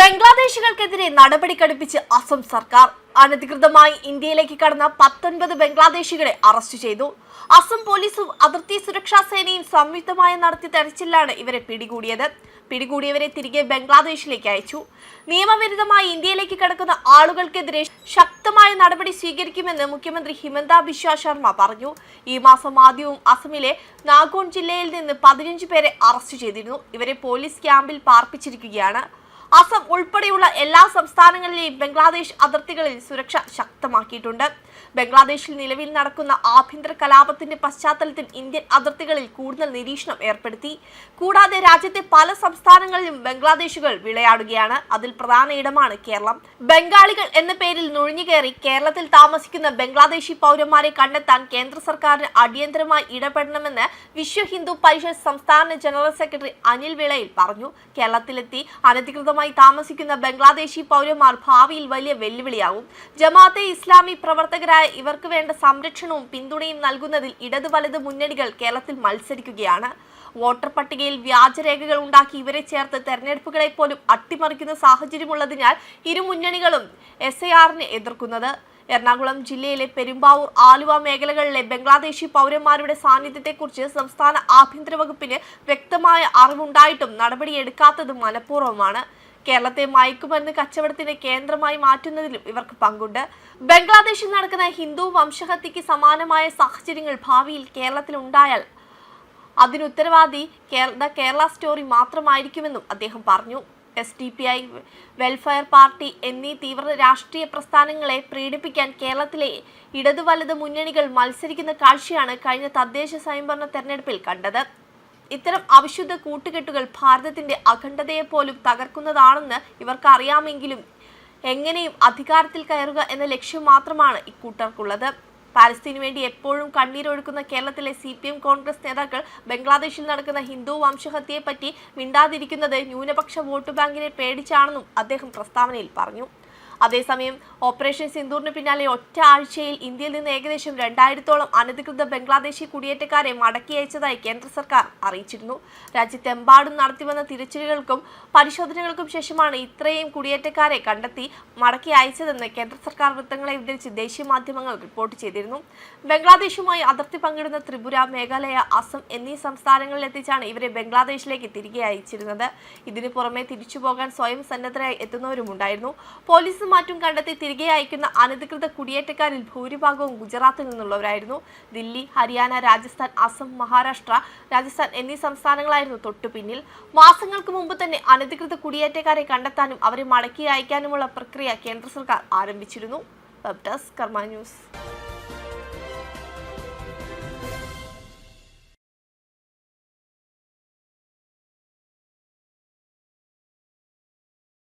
ബംഗ്ലാദേശികൾക്കെതിരെ നടപടി കടുപ്പിച്ച് അസം സർക്കാർ. അനധികൃതമായി ഇന്ത്യയിലേക്ക് കടന്ന 19 ബംഗ്ലാദേശികളെ അറസ്റ്റ് ചെയ്തു. അസം പോലീസും അതിർത്തി സുരക്ഷാ സേനയും സംയുക്തമായി നടത്തിയ തെരച്ചിലാണ് ഇവരെ പിടികൂടിയത്. പിടികൂടിയവരെ തിരികെ ബംഗ്ലാദേശിലേക്ക് അയച്ചു. നിയമവിരുദ്ധമായി ഇന്ത്യയിലേക്ക് കടക്കുന്ന ആളുകൾക്കെതിരെ ശക്തമായ നടപടി സ്വീകരിക്കുമെന്ന് മുഖ്യമന്ത്രി ഹിമന്ത ബിശ്വ ശർമ്മ പറഞ്ഞു. ഈ മാസം ആദ്യവും അസമിലെ നാഗോൺ ജില്ലയിൽ നിന്ന് 15 പേരെ അറസ്റ്റ് ചെയ്തിരുന്നു. ഇവരെ പോലീസ് ക്യാമ്പിൽ പാർപ്പിച്ചിരിക്കുകയാണ്. അസം ഉൾപ്പെടെയുള്ള എല്ലാ സംസ്ഥാനങ്ങളിലെയും ബംഗ്ലാദേശ് അതിർത്തികളിൽ സുരക്ഷ ശക്തമാക്കിയിട്ടുണ്ട്. ബംഗ്ലാദേശിൽ നിലവിൽ നടക്കുന്ന ആഭ്യന്തര കലാപത്തിന്റെ പശ്ചാത്തലത്തിൽ ഇന്ത്യൻ അതിർത്തികളിൽ കൂടുതൽ നിരീക്ഷണം ഏർപ്പെടുത്തി. കൂടാതെ രാജ്യത്തെ പല സംസ്ഥാനങ്ങളിലും ബംഗ്ലാദേശികൾ വിളയാടുകയാണ്. അതിൽ പ്രധാന ഇടമാണ് കേരളം. ബംഗാളികൾ എന്ന പേരിൽ നുഴഞ്ഞുകയറി കേരളത്തിൽ താമസിക്കുന്ന ബംഗ്ലാദേശി പൗരന്മാരെ കണ്ടെത്താൻ കേന്ദ്ര സർക്കാരിന് അടിയന്തരമായി ഇടപെടണമെന്ന് വിശ്വ ഹിന്ദു പരിഷത്ത് സംസ്ഥാന ജനറൽ സെക്രട്ടറി അനിൽ വിളയിൽ പറഞ്ഞു. കേരളത്തിലെത്തി അനധികൃതമായി താമസിക്കുന്ന ബംഗ്ലാദേശി പൗരന്മാർ ഭാവിയിൽ വലിയ വെല്ലുവിളിയാകും. ജമാഅത്തെ ഇസ്ലാമി പ്രവർത്തകരായ ഇവർക്ക് വേണ്ട സംരക്ഷണവും പിന്തുണയും നൽകുന്നതിൽ ഇടതു വലത് മുന്നണികൾ കേരളത്തിൽ മത്സരിക്കുകയാണ്. വോട്ടർ പട്ടികയിൽ വ്യാജരേഖകൾ ഉണ്ടാക്കി ഇവരെ ചേർത്ത് തെരഞ്ഞെടുപ്പുകളെ പോലും അട്ടിമറിക്കുന്ന സാഹചര്യമുള്ളതിനാൽ ഇരു മുന്നണികളും SIRനെ എതിർക്കുന്നത്. എറണാകുളം ജില്ലയിലെ പെരുമ്പാവൂർ, ആലുവ മേഖലകളിലെ ബംഗ്ലാദേശി പൗരന്മാരുടെ സാന്നിധ്യത്തെക്കുറിച്ച് സംസ്ഥാന ആഭ്യന്തര വകുപ്പിന് വ്യക്തമായ അറിവുണ്ടായിട്ടും നടപടിയെടുക്കാത്തത് മനഃപൂർവ്വമാണ്. കേരളത്തെ മയക്കുമരുന്ന് കച്ചവടത്തിന്റെ കേന്ദ്രമായി മാറ്റുന്നതിലും ഇവർക്ക് പങ്കുണ്ട്. ബംഗ്ലാദേശിൽ നടക്കുന്ന ഹിന്ദു വംശഹത്യക്ക് സമാനമായ സാഹചര്യങ്ങൾ ഭാവിയിൽ കേരളത്തിൽ ഉണ്ടായാൽ അതിനുത്തരവാദി കേരള സ്റ്റോറി മാത്രമായിരിക്കുമെന്നും അദ്ദേഹം പറഞ്ഞു. SDPI, വെൽഫെയർ പാർട്ടി എന്നീ തീവ്ര രാഷ്ട്രീയ പ്രസ്ഥാനങ്ങളെ പ്രീണിപ്പിക്കാൻ കേരളത്തിലെ ഇടതു വലത് മുന്നണികൾ മത്സരിക്കുന്ന കാഴ്ചയാണ് കഴിഞ്ഞ തദ്ദേശ സ്വയംഭരണ തെരഞ്ഞെടുപ്പിൽ കണ്ടത്. ഇത്തരം അവിശുദ്ധ കൂട്ടുകെട്ടുകൾ ഭാരതത്തിന്റെ അഖണ്ഡതയെ പോലും തകർക്കുന്നതാണെന്ന് ഇവർക്ക് അറിയാമെങ്കിലും എങ്ങനെയും അധികാരത്തിൽ കയറുക എന്ന ലക്ഷ്യം മാത്രമാണ് ഇക്കൂട്ടർക്കുള്ളത്. പാലസ്തീനു വേണ്ടി എപ്പോഴും കണ്ണീരൊഴുക്കുന്ന കേരളത്തിലെ CPM കോൺഗ്രസ് നേതാക്കൾ ബംഗ്ലാദേശിൽ നടക്കുന്ന ഹിന്ദു വംശഹത്യയെപ്പറ്റി മിണ്ടാതിരിക്കുന്നത് ന്യൂനപക്ഷ വോട്ട് ബാങ്കിനെ പേടിച്ചാണെന്നും അദ്ദേഹം പ്രസ്താവനയിൽ പറഞ്ഞു. അതേസമയം ഓപ്പറേഷൻ സിന്ദൂറിന് പിന്നാലെ ഒറ്റ ആഴ്ചയിൽ ഇന്ത്യയിൽ നിന്ന് ഏകദേശം 2000-ഓളം അനധികൃത ബംഗ്ലാദേശി കുടിയേറ്റക്കാരെ മടക്കി അയച്ചതായി കേന്ദ്ര സർക്കാർ അറിയിച്ചിരുന്നു. രാജ്യത്തെമ്പാടും നടത്തിവന്ന തിരച്ചിലുകൾക്കും പരിശോധനകൾക്കും ശേഷമാണ് ഇത്രയും കുടിയേറ്റക്കാരെ കണ്ടെത്തി മടക്കി അയച്ചതെന്ന് കേന്ദ്ര സർക്കാർ വൃത്തങ്ങളെ ഉദ്ധരിച്ച് ദേശീയ മാധ്യമങ്ങൾ റിപ്പോർട്ട് ചെയ്തിരുന്നു. ബംഗ്ലാദേശുമായി അതിർത്തി പങ്കിടുന്ന ത്രിപുര, മേഘാലയ, അസം എന്നീ സംസ്ഥാനങ്ങളിൽ എത്തിച്ചാണ് ഇവരെ ബംഗ്ലാദേശിലേക്ക് തിരികെ അയച്ചിരുന്നത്. ഇതിനു പുറമെ തിരിച്ചുപോകാൻ സ്വയം സന്നദ്ധരായി എത്തുന്നവരുമുണ്ടായിരുന്നു. പോലീസ് മാറ്റും കണ്ടെത്തി തിരികെ അയക്കുന്ന അനധികൃത കുടിയേറ്റക്കാരിൽ ഭൂരിഭാഗവും ഗുജറാത്തിൽ നിന്നുള്ളവരായിരുന്നു. ദില്ലി, ഹരിയാന, രാജസ്ഥാൻ, അസം, മഹാരാഷ്ട്ര, രാജസ്ഥാൻ എന്നീ സംസ്ഥാനങ്ങളായിരുന്നു തൊട്ടുപിന്നിൽ. മാസങ്ങൾക്ക് മുമ്പ് തന്നെ അനധികൃത കുടിയേറ്റക്കാരെ കണ്ടെത്താനും അവരെ മടക്കി അയക്കാനുമുള്ള പ്രക്രിയ കേന്ദ്ര സർക്കാർ ആരംഭിച്ചിരുന്നു. വെബ് ഡെസ്ക് കർമ്മ ന്യൂസ്.